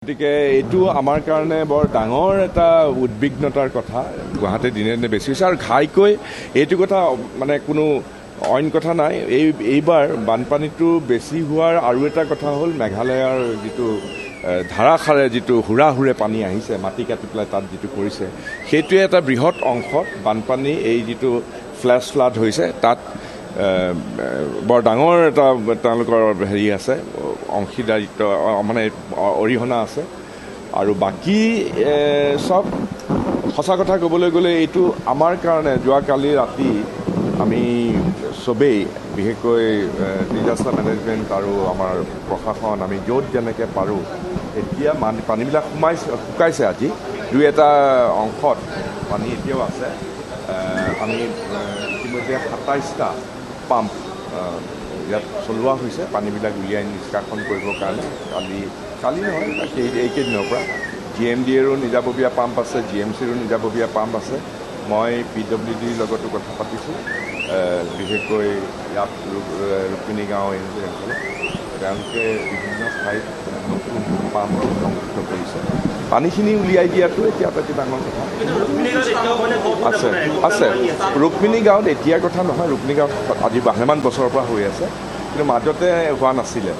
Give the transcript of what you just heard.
গতিকে এইটো আমাৰ কাৰণে বৰ ডাঙৰ এটা উদ্বিগ্নতাৰ কথা। গুৱাহাটীত দিনে দিনে বেছি হৈছে আৰু ঘাইকৈ এইটো কথা মানে কোনো অইন কথা নাই। এইবাৰ বানপানীটো বেছি হোৱাৰ আৰু এটা কথা হ'ল মেঘালয়ৰ যিটো ধাৰাসাৰে যিটো হুৰাহুৰে পানী আহিছে, মাটি কাটি পেলাই তাত যিটো কৰিছে, সেইটোৱে এটা বৃহৎ অংশত বানপানী এই যিটো ফ্লেছ ফ্লাড হৈছে তাত বৰ ডাঙৰ এটা তেওঁলোকৰ হেৰি আছে, অংশীদাৰিত্ব মানে অৰিহণা আছে। আৰু বাকী চব সঁচা কথা ক'বলৈ গ'লে এইটো আমাৰ কাৰণে যোৱাকালি ৰাতি আমি চবেই বিশেষকৈ ডিজাষ্টাৰ মেনেজমেণ্ট আৰু আমাৰ প্ৰশাসন আমি য'ত যেনেকৈ পাৰোঁ এতিয়া পানীবিলাক শুকাইছে। আজি দুই এটা অংশত পানী এতিয়াও আছে। আমি ইতিমধ্যে 27টা পাম্প ইয়াত চলোৱা হৈছে পানীবিলাক উলিয়াই নিষ্কাশন কৰিবৰ কাৰণে। কালি নহয় এইকেইদিনৰ পৰা GMDAৰো নিজাববীয়া পাম্প আছে, GMCৰো নিজাববীয়া পাম্প আছে। মই PWDৰ লগতো কথা পাতিছোঁ, বিশেষকৈ ইয়াত ৰুক্মিণী গাঁও অঞ্চলত তেওঁলোকে বিভিন্ন ঠাইত নতুন পাম্প সংযুক্ত কৰিছে। পানীখিনি উলিয়াই দিয়াটো এতিয়া আটাইতকৈ ডাঙৰ কথা। আছে ৰুক্মিণী গাঁৱত এতিয়াৰ কথা নহয়, ৰুক্মিণী গাঁৱত আজি ভালেমান বছৰৰ পৰা হৈ আছে, কিন্তু মাজতে হোৱা নাছিলে।